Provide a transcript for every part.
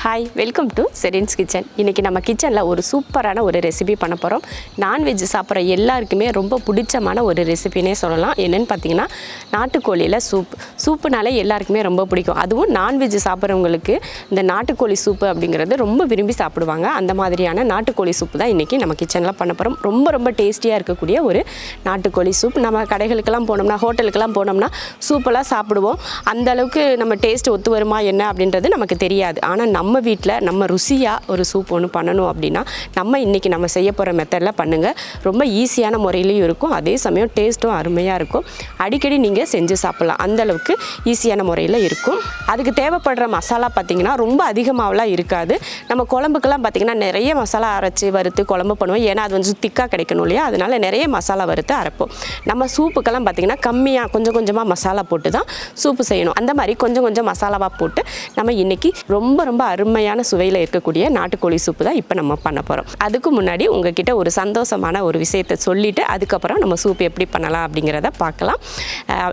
Hi, welcome to Sherin's kitchen. இன்றைக்கி நம்ம கிச்சனில் ஒரு சூப்பரான ஒரு ரெசிபி பண்ண போகிறோம். நான்வெஜ் சாப்பிட்ற எல்லாருக்குமே ரொம்ப பிடிச்சமான ஒரு ரெசிபினே சொல்லலாம். என்னென்னு பார்த்தீங்கன்னா, நாட்டுக்கோழியில் சூப்புனாலே எல்லாருக்குமே ரொம்ப பிடிக்கும். அதுவும் நான்வெஜ் சாப்பிட்றவங்களுக்கு இந்த நாட்டுக்கோழி சூப்பு அப்படிங்கிறது ரொம்ப விரும்பி சாப்பிடுவாங்க. அந்த மாதிரியான நாட்டுக்கோழி சூப்பு தான் இன்றைக்கி நம்ம கிச்சனில் பண்ண போகிறோம். ரொம்ப டேஸ்டியாக இருக்கக்கூடிய ஒரு நாட்டுக்கோழி சூப். நம்ம கடைகளுக்கெல்லாம் போனோம்னா, ஹோட்டலுக்கெல்லாம் போனோம்னா சூப்பெல்லாம் சாப்பிடுவோம். அந்தளவுக்கு நம்ம டேஸ்ட் ஒத்து வருமா என்ன அப்படின்றது நமக்கு தெரியாது. ஆனால் நம்ம வீட்டில் நம்ம ருசியாக ஒரு சூப் ஒன்று பண்ணணும் அப்படின்னா இன்றைக்கி நம்ம செய்ய போகிற மெத்தடில் பண்ணுங்கள். ரொம்ப ஈஸியான முறையிலையும் இருக்கும், அதே சமயம் டேஸ்ட்டும் அருமையாக இருக்கும். அடிக்கடி நீங்கள் செஞ்சு சாப்பிட்லாம், அந்தளவுக்கு ஈஸியான முறையில் இருக்கும். அதுக்கு தேவைப்படுற மசாலா பார்த்திங்கன்னா ரொம்ப அதிகமாகலாம் இருக்காது. நம்ம குழம்புக்கெல்லாம் பார்த்திங்கன்னா நிறைய மசாலா அரைச்சி வறுத்து குழம்பு பண்ணுவோம். ஏன்னா அது வந்து திக்காக கிடைக்கணும் இல்லையா, அதனால் நிறைய மசாலா வறுத்து அரைப்போம். நம்ம சூப்புக்கெல்லாம் பார்த்திங்கன்னா கம்மியாக கொஞ்சமாக மசாலா போட்டு தான் சூப்பு செய்யணும். அந்த மாதிரி கொஞ்சம் மசாலாவாக போட்டு நம்ம இன்றைக்கி ரொம்ப அருமையான சுவையில் இருக்கக்கூடிய நாட்டுக்கோழி சூப்பு தான் இப்போ நம்ம பண்ண போகிறோம். அதுக்கு முன்னாடி உங்ககிட்ட ஒரு சந்தோஷமான ஒரு விஷயத்தை சொல்லிவிட்டு அதுக்கப்புறம் நம்ம சூப் எப்படி பண்ணலாம் அப்படிங்கிறத பார்க்கலாம்.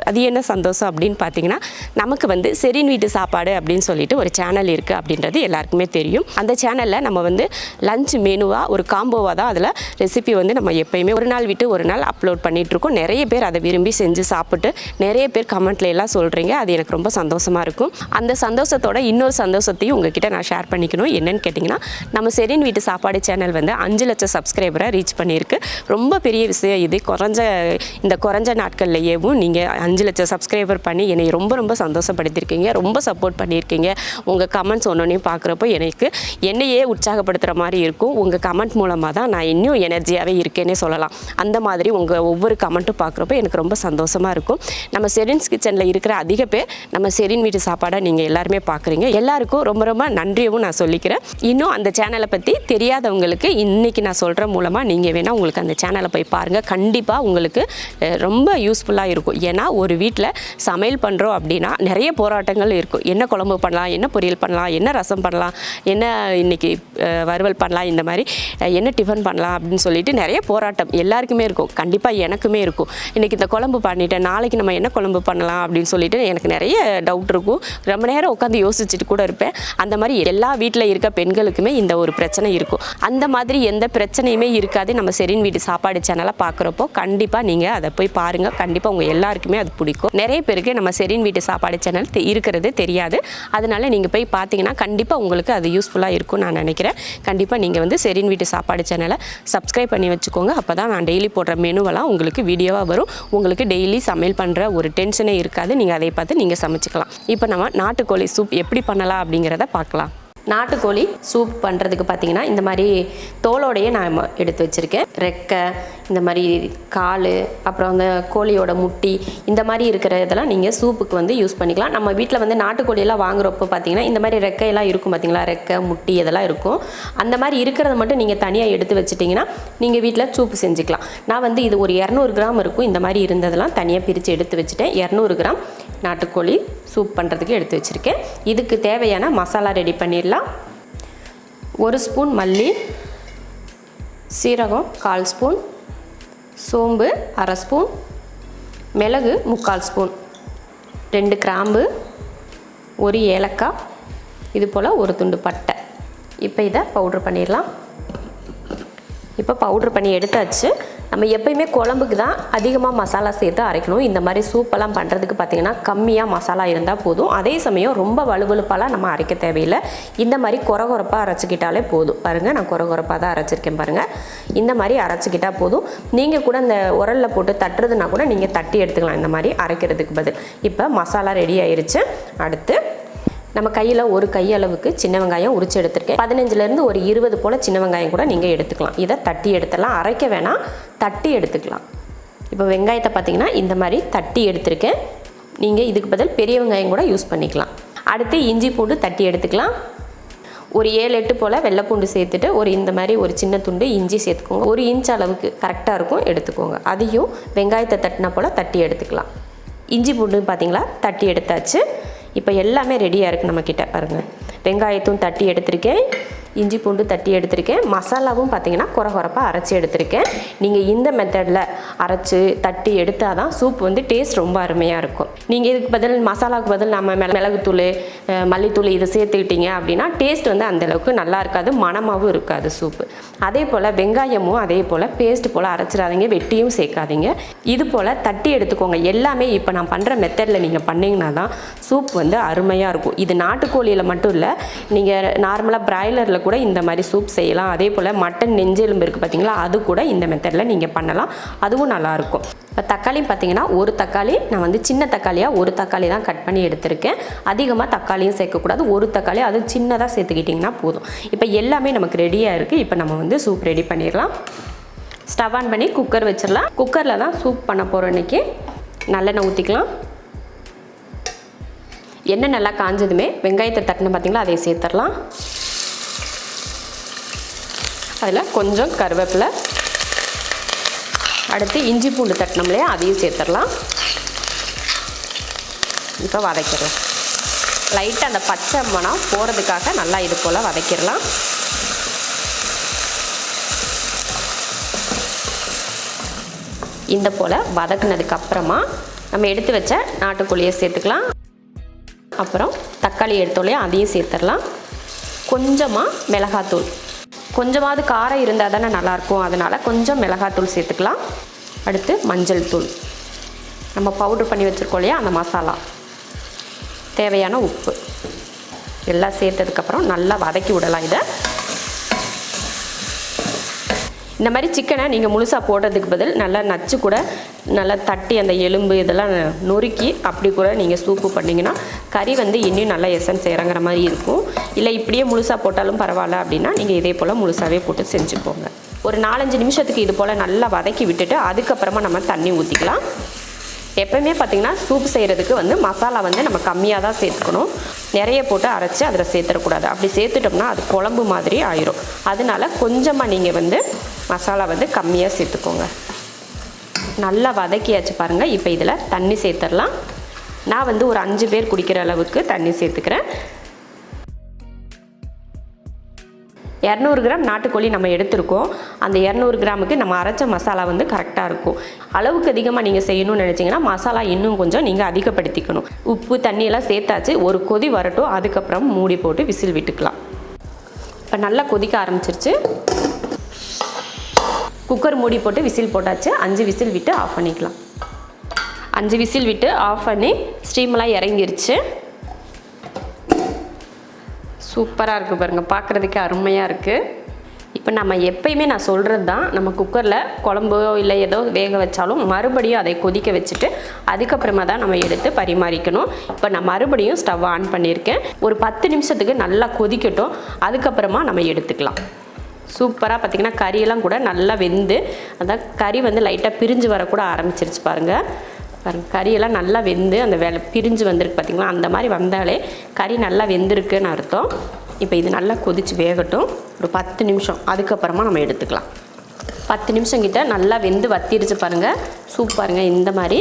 அது என்ன சந்தோஷம் அப்படின்னு பார்த்தீங்கன்னா, நமக்கு வந்து செரின் வீட்டு சாப்பாடு அப்படின்னு சொல்லிட்டு ஒரு சேனல் இருக்குது அப்படின்றது எல்லாருக்குமே தெரியும். அந்த சேனலில் நம்ம வந்து லஞ்ச் மெனுவாக ஒரு காம்போவாக தான் அதில் ரெசிபி வந்து நம்ம எப்போயுமே ஒரு நாள் விட்டு ஒரு நாள் அப்லோட் பண்ணிகிட்ருக்கோம். நிறைய பேர் அதை விரும்பி செஞ்சு சாப்பிட்டு நிறைய பேர் கமெண்ட்ல எல்லாம் சொல்கிறீங்க. அது எனக்கு ரொம்ப சந்தோஷமாக இருக்கும். அந்த சந்தோஷத்தோட இன்னொரு சந்தோஷத்தையும் உங்ககிட்ட நான் ஷேர் பண்ணிக்கணும். என்னன்னு கேட்டிங்கன்னா, நம்ம செரின் வீட்டு சாப்பாடு சேனல் வந்து 5 லட்சம் சப்ஸ்கிரைபரை ரீச் பண்ணியிருக்கு. ரொம்ப பெரிய விஷயம் இது. குறைஞ்ச நாட்கள்லையேவும் நீங்கள் 5 லட்சம் சப்ஸ்கிரைபர் பண்ணி என்னை ரொம்ப சந்தோஷப்படுத்தியிருக்கீங்க. ரொம்ப சப்போர்ட் பண்ணியிருக்கீங்க. உங்கள் கமெண்ட்ஸ் ஒன்றையும் பார்க்குறப்போ என்னையே உற்சாகப்படுத்துகிற மாதிரி இருக்கும். உங்கள் கமெண்ட் மூலமாக தான் நான் இன்னும் எனர்ஜியாகவே இருக்கேன்னே சொல்லலாம். அந்த மாதிரி உங்கள் ஒவ்வொரு கமெண்ட்டும் பார்க்குறப்போ எனக்கு ரொம்ப சந்தோஷமாக இருக்கும். நம்ம செரின்ஸ் கிச்சனில் இருக்கிற அதிக பேர் நம்ம செரின் வீட்டு சாப்பாடை நீங்கள் எல்லாருமே பார்க்குறீங்க. எல்லாருக்கும் ரொம்ப நன்றியவும் நான் சொல்லிக்கிறேன். இன்னும் அந்த சேனலை பற்றி தெரியாதவங்களுக்கு இன்றைக்கி நான் சொல்கிற மூலமாக நீங்கள் வேணால் உங்களுக்கு அந்த சேனலை போய் பாருங்கள். கண்டிப்பாக உங்களுக்கு ரொம்ப யூஸ்ஃபுல்லாக இருக்கும். ஏன்னா ஒரு வீட்டில் சமையல் பண்ணுறோம் அப்படின்னா நிறைய போராட்டங்கள் இருக்கும். என்ன குழம்பு பண்ணலாம், என்ன பொரியல் பண்ணலாம், என்ன ரசம் பண்ணலாம், என்ன இன்றைக்கி வறுவல் பண்ணலாம், இந்த மாதிரி என்ன டிஃபன் பண்ணலாம் அப்படின்னு சொல்லிட்டு நிறைய போராட்டம் எல்லாருக்குமே இருக்கும். கண்டிப்பாக எனக்குமே இருக்கும். இன்றைக்கி இந்த குழம்பு பண்ணிட்டேன், நாளைக்கு நம்ம என்ன குழம்பு பண்ணலாம் அப்படின்னு சொல்லிட்டு எனக்கு நிறைய டவுட் இருக்கும். ரொம்ப நேரம் உட்காந்து யோசிச்சுட்டு கூட இருப்பேன். அந்த மாதிரி எல்லா வீட்டில் இருக்க பெண்களுக்குமே இந்த ஒரு பிரச்சனை இருக்கும். அந்த மாதிரி எந்த பிரச்சனையுமே இருக்காது நம்ம செரின் வீட்டு சாப்பாடு சேனலை பார்க்குறப்போ. கண்டிப்பாக நீங்கள் அதை போய் பாருங்கள். கண்டிப்பாக உங்கள் எல்லாருக்குமே அது பிடிக்கும். நிறைய பேருக்கு நம்ம செரின் வீட்டு சாப்பாடு சேனல் இருக்கிறது தெரியாது. அதனால் நீங்கள் போய் பார்த்தீங்கன்னா கண்டிப்பாக உங்களுக்கு அது யூஸ்ஃபுல்லாக இருக்கும்னு நான் நினைக்கிறேன். கண்டிப்பாக நீங்கள் வந்து செரின் வீட்டு சாப்பாடு சேனலை சப்ஸ்கிரைப் பண்ணி வச்சுக்கோங்க. அப்போ தான் நான் டெய்லி போடுற மெனுவெல்லாம் உங்களுக்கு வீடியோவாக வரும். உங்களுக்கு டெய்லி சமையல் பண்ணுற ஒரு டென்ஷனே இருக்காது. நீங்கள் அதை பார்த்து நீங்கள் சமைச்சிக்கலாம். இப்போ நம்ம நாட்டுக்கோழி சூப் எப்படி பண்ணலாம் அப்படிங்கிறத பார்க்கலாம். நாட்டுக்கோழி சூப் பண்ணுறதுக்கு பார்த்திங்கன்னா இந்த மாதிரி தோலோடையே நான் எடுத்து வச்சுருக்கேன். ரெக்கை, இந்த மாதிரி கால், அப்புறம் அந்த கோழியோட முட்டி, இந்த மாதிரி இருக்கிற இதெல்லாம் நீங்கள் சூப்புக்கு வந்து யூஸ் பண்ணிக்கலாம். நம்ம வீட்டில் வந்து நாட்டுக்கோழியெல்லாம் வாங்குறப்போ பார்த்திங்கன்னா இந்த மாதிரி ரெக்கையெல்லாம் இருக்கும் பார்த்திங்களா, ரெக்கை முட்டி இதெல்லாம் இருக்கும். அந்த மாதிரி இருக்கிறத மட்டும் நீங்கள் தனியாக எடுத்து வச்சுட்டிங்கன்னா நீங்கள் வீட்டில் சூப்பு செஞ்சுக்கலாம். நான் வந்து இது ஒரு 200 கிராம் இருக்கும். இந்த மாதிரி இருந்ததெல்லாம் தனியாக பிரித்து எடுத்து வச்சுட்டேன். 200 கிராம் நாட்டுக்கோழி சூப் பண்ணுறதுக்கு எடுத்து வச்சுருக்கேன். இதுக்கு தேவையான மசாலா ரெடி பண்ணிடலாம். 1 ஸ்பூன் மல்லி, சீரகம் 1/4 ஸ்பூன், சோம்பு 1/2 ஸ்பூன், மிளகு 3/4 ஸ்பூன், 2 கிராம்பு, 1 ஏலக்காய், இது போல் 1 துண்டு பட்டை. இப்போ இதை பவுட்ரு பண்ணிடலாம். இப்போ பவுட்ரு பண்ணி எடுத்தாச்சு. நம்ம எப்பயுமே குழம்புக்கு தான் அதிகமாக மசாலா சேர்த்து அரைக்கணும். இந்த மாதிரி சூப்பெல்லாம் பண்ணுறதுக்கு பார்த்திங்கன்னா கம்மியாக மசாலா இருந்தால் போதும். அதே சமயம் ரொம்ப வலுவலுப்பாலாம் நம்ம அரைக்க தேவையில்லை. இந்த மாதிரி கொரகொரப்பாக அரைச்சிக்கிட்டாலே போதும். பாருங்கள், நான் கொரகொரப்பாக தான் அரைச்சிருக்கேன் பாருங்கள். இந்த மாதிரி அரைச்சிக்கிட்டால் போதும். நீங்கள் கூட இந்த உரலில் போட்டு தட்டுறதுனா கூட நீங்கள் தட்டி எடுத்துக்கலாம், இந்த மாதிரி அரைக்கிறதுக்கு பதில். இப்போ மசாலா ரெடி ஆயிடுச்சு. அடுத்து நம்ம கையில் ஒரு கையளவுக்கு சின்ன வெங்காயம் உரிச்சு எடுத்துருக்கேன். 15லேருந்து ஒரு 20 போல் சின்ன வெங்காயம் கூட நீங்கள் எடுத்துக்கலாம். இதை தட்டி எடுத்துடலாம். அரைக்க வேணாம், தட்டி எடுத்துக்கலாம். இப்போ வெங்காயத்தை பார்த்திங்கன்னா இந்த மாதிரி தட்டி எடுத்துருக்கேன். நீங்கள் இதுக்கு பதில் பெரிய வெங்காயம் கூட யூஸ் பண்ணிக்கலாம். அடுத்து இஞ்சி பூண்டு தட்டி எடுத்துக்கலாம். ஒரு 7-8 போல் வெள்ளைப்பூண்டு சேர்த்துட்டு இந்த மாதிரி ஒரு சின்ன துண்டு இஞ்சி சேர்த்துக்கோங்க. 1 இன்ச் அளவுக்கு கரெக்டாக இருக்கும், எடுத்துக்கோங்க. அதையும் வெங்காயத்தை தட்டினா போல் தட்டி எடுத்துக்கலாம். இஞ்சி பூண்டு பார்த்திங்களா, தட்டி எடுத்தாச்சு. இப்போ எல்லாமே ரெடியாக இருக்குது நம்மக்கிட்ட. பாருங்கள், வெங்காயத்தும் தட்டி எடுத்திருக்கேன், இஞ்சி பூண்டு தட்டி எடுத்திருக்கேன். மசாலாவும் பார்த்திங்கன்னா கொரகொரப்பாக அரைச்சி எடுத்திருக்கேன். நீங்கள் இந்த மெத்தடில் அரைச்சி தட்டி எடுத்தால் தான் சூப் வந்து டேஸ்ட் ரொம்ப அருமையாக இருக்கும். நீங்கள் இதுக்கு பதில் மசாலாவுக்கு பதில் நம்ம மிளகுத்தூள் மல்லித்தூள் இதை சேர்த்துக்கிட்டீங்க அப்படின்னா டேஸ்ட் வந்து அந்தளவுக்கு நல்லா இருக்காது, மணமாகவும் இருக்காது சூப்பு. அதே போல் வெங்காயமும் அதே போல் பேஸ்ட் போல் அரைச்சிடாதீங்க, வெட்டியும் சேர்க்காதீங்க. இது போல் தட்டி எடுத்துக்கோங்க. எல்லாமே இப்போ நான் பண்ணுற மெத்தடில் நீங்கள் பண்ணிங்கன்னா தான் சூப் வந்து அருமையாக இருக்கும். இது நாட்டுக்கோழியில் மட்டும் இல்லை, நீங்கள் நார்மலாக பிராய்லரில் கூட இந்த மாதிரி சூப் செய்யலாம். அதே போல் மட்டன் நெஞ்செலும்பு இருக்குது பார்த்தீங்களா, அது கூட இந்த மெத்தடில் நீங்கள் பண்ணலாம், அதுவும் நல்லாயிருக்கும். இப்போ தக்காளி பார்த்தீங்கன்னா ஒரு தக்காளி நான் வந்து சின்ன தக்காளியாக ஒரு தக்காளி தான் கட் பண்ணி எடுத்திருக்கேன். அதிகமாக தக்காளியும் சேர்க்கக்கூடாது, ஒரு தக்காளி அது சின்னதாக சேர்த்துக்கிட்டிங்கன்னா போதும். இப்போ எல்லாமே நமக்கு ரெடியாக இருக்குது. இப்போ நம்ம வந்து சூப் ரெடி பண்ணிடலாம். ஸ்டவ் ஆன் பண்ணி குக்கர் வச்சிடலாம். குக்கரில் தான் சூப் பண்ண போகிறோம் இன்றைக்கி. நல்லெண்ணெய் ஊற்றிக்கலாம். எண்ணெய் நல்லா காஞ்சதுமே வெங்காயத்தை தட்டின பார்த்தீங்களா, அதை சேர்த்துடலாம். அதில் கொஞ்சம் கருவேப்பிலை, அடுத்து இஞ்சி பூண்டு தட்டினோம்லையே அதையும் சேர்த்துடலாம். இப்போ வதக்கிடலாம். லைட்டாக அந்த பச்சை மணம் போகிறதுக்காக நல்லா இது போல் வதக்கிடலாம். இந்த போல் வதக்குனதுக்கப்புறமா நம்ம எடுத்து வச்ச நாட்டுக்கோழியை சேர்த்துக்கலாம். அப்புறம் தக்காளி எடுத்தோலையே அதையும் சேர்த்துடலாம். கொஞ்சமாக மிளகாத்தூள், கொஞ்சமாவது காரம் இருந்தால் தானே நல்லாயிருக்கும், அதனால் கொஞ்சம் மிளகாத்தூள் சேர்த்துக்கலாம். அடுத்து மஞ்சள் தூள், நம்ம பவுட்ரு பண்ணி வச்சுருக்கோம் இல்லையா அந்த மசாலா, தேவையான உப்பு எல்லாம் சேர்த்ததுக்கப்புறம் நல்லா வதக்கி விடலாம். இதை இந்த மாதிரி சிக்கனை நீங்கள் முழுசாக போடுறதுக்கு பதில் நல்லா நச்சு கூட நல்லா தட்டி அந்த எலும்பு இதெல்லாம் நொறுக்கி அப்படி கூட நீங்கள் சூப்பு பண்ணிங்கன்னா கறி வந்து இன்னும் நல்லா எசன்ஸ் இறங்குற மாதிரி இருக்கும். இல்லை இப்படியே முழுசாக போட்டாலும் பரவாயில்ல அப்படின்னா நீங்கள் இதே போல் முழுசாகவே போட்டு செஞ்சுக்கோங்க. ஒரு 4-5 நிமிஷத்துக்கு இது போல் நல்லா வதக்கி விட்டுட்டு அதுக்கப்புறமா நம்ம தண்ணி ஊற்றிக்கலாம். எப்போயுமே பார்த்திங்கன்னா சூப் செய்கிறதுக்கு வந்து மசாலா வந்து நம்ம கம்மியாக தான் சேர்த்துக்கணும், நிறைய போட்டு அரைச்சி அதில் சேர்த்துடக்கூடாது. அப்படி சேர்த்துட்டோம்னா அது குழம்பு மாதிரி ஆயிரும். அதனால கொஞ்சமாக நீங்கள் வந்து மசாலா வந்து கம்மியாக சேர்த்துக்கோங்க. நல்லா வதக்கியாச்சு பாருங்கள். இப்போ இதில் தண்ணி சேர்த்துடலாம். நான் வந்து ஒரு 5 பேர் குடிக்கிற அளவுக்கு தண்ணி சேர்த்துக்கிறேன். 200 கிராம் நாட்டுக்கோழி நம்ம எடுத்திருக்கோம். அந்த 200 கிராமுக்கு நம்ம அரைச்ச மசாலா வந்து கரெக்டாக இருக்கும். அளவுக்கு அதிகமாக நீங்கள் செய்யணும்னு நினச்சிங்கன்னா மசாலா இன்னும் கொஞ்சம் நீங்கள் அதிகப்படுத்திக்கணும். உப்பு தண்ணியெல்லாம் சேர்த்தாச்சு. ஒரு கொதி வரட்டும், அதுக்கப்புறம் மூடி போட்டு விசில் விட்டுக்கலாம். இப்போ நல்லா கொதிக்க ஆரம்பிச்சிருச்சு. குக்கர் மூடி போட்டு விசில் போட்டாச்சு. 5 விசில் விட்டு ஆஃப் பண்ணிக்கலாம். 5 விசில் விட்டு ஆஃப் பண்ணி ஸ்டீம்லாம் இறங்கிருச்சு. சூப்பராக இருக்குது பாருங்கள், பார்க்குறதுக்கு அருமையாக இருக்குது. இப்போ நம்ம எப்பயுமே நான் சொல்கிறது தான், நம்ம குக்கரில் குழம்போ இல்லை ஏதோ வேக வச்சாலும் மறுபடியும் அதை கொதிக்க வச்சுட்டு அதுக்கப்புறமா தான் நம்ம எடுத்து பரிமாறிக்கணும். இப்போ நான் மறுபடியும் ஸ்டவ் ஆன் பண்ணியிருக்கேன். ஒரு 10 நிமிஷத்துக்கு நல்லா கொதிக்கட்டும், அதுக்கப்புறமா நம்ம எடுத்துக்கலாம். சூப்பராக பார்த்திங்கன்னா கறியெல்லாம் கூட நல்லா வெந்து, அதான் கறி வந்து லைட்டாக பிரிஞ்சு வரக்கூட ஆரம்பிச்சிருச்சு பாருங்கள். கறியெல்லாம் நல்லா வெந்து அந்த பிரிஞ்சு வந்திருக்கு பார்த்திங்களா, அந்த மாதிரி வந்தாலே கறி நல்லா வெந்திருக்குன்னு அர்த்தம். இப்போ இது நல்லா கொதித்து வேகட்டும் ஒரு 10 நிமிஷம், அதுக்கப்புறமா நம்ம எடுத்துக்கலாம். 10 நிமிஷம் கிட்ட நல்லா வெந்து வத்திருச்சு பாருங்கள். சூப்பருங்க, இந்த மாதிரி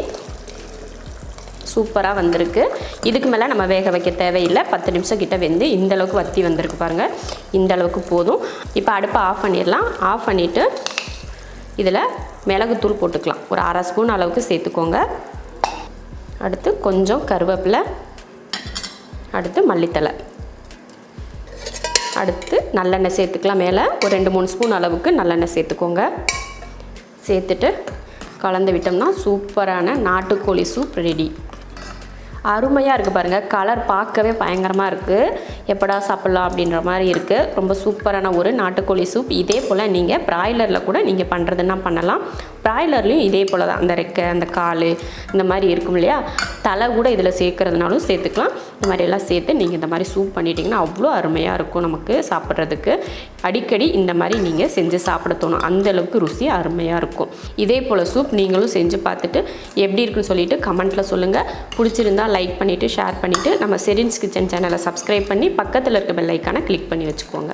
சூப்பராக வந்திருக்கு. இதுக்கு மேலே நம்ம வேக வைக்க தேவையில்லை. 10 நிமிஷம் கிட்ட வெந்து இந்தளவுக்கு வத்தி வந்திருக்கு பாருங்கள். இந்தளவுக்கு போதும். இப்போ அடுப்பை ஆஃப் பண்ணிடலாம். ஆஃப் பண்ணிவிட்டு இதில் மிளகுத்தூள் போட்டுக்கலாம். ஒரு 1/2 ஸ்பூன் அளவுக்கு சேர்த்துக்கோங்க. அடுத்து கொஞ்சம் கருவேப்பிலை, அடுத்து மல்லித்தலை, அடுத்து நல்லெண்ணெய் சேர்த்துக்கலாம். மேலே ஒரு 2-3 ஸ்பூன் அளவுக்கு நல்லெண்ணெய் சேர்த்துக்கோங்க. சேர்த்துட்டு கலந்து விட்டோம்னா சூப்பரான நாட்டுக்கோழி சூப் ரெடி. அருமையாக இருக்குது பாருங்கள். கலர் பார்க்கவே பயங்கரமாக இருக்குது. எப்படா சாப்பிட்லாம் அப்படின்ற மாதிரி இருக்குது. ரொம்ப சூப்பரான ஒரு நாட்டுக்கோழி சூப். இதே போல் நீங்கள் பிராய்லரில் கூட நீங்கள் பண்ணுறதுன்னா பண்ணலாம். பிராய்லர்லேயும் இதே போல் தான், அந்த ரெக்கை அந்த கால் இந்த மாதிரி இருக்கும் இல்லையா, தலை கூட இதில் சேர்க்குறதுனாலும் சேர்த்துக்கலாம். இந்த மாதிரி எல்லாம் சேர்த்து நீங்கள் இந்த மாதிரி சூப் பண்ணிட்டீங்கன்னா அவ்வளோ அருமையாக இருக்கும் நமக்கு சாப்பிட்றதுக்கு. அடிக்கடி இந்த மாதிரி நீங்கள் செஞ்சு சாப்பிட தோணும், அந்தளவுக்கு ருசி அருமையாக இருக்கும். இதே போல் சூப் நீங்களும் செஞ்சு பார்த்துட்டு எப்படி இருக்குன்னு சொல்லிவிட்டு கமெண்ட்டில் சொல்லுங்கள். பிடிச்சிருந்தால் லைக் பண்ணிவிட்டு ஷேர் பண்ணிவிட்டு நம்ம செரின்ஸ் கிச்சன் சேனலை சப்ஸ்கிரைப் பண்ணி பக்கத்தில் இருக்க பெல் ஐக்கானை கிளிக் பண்ணி வச்சுக்கோங்க.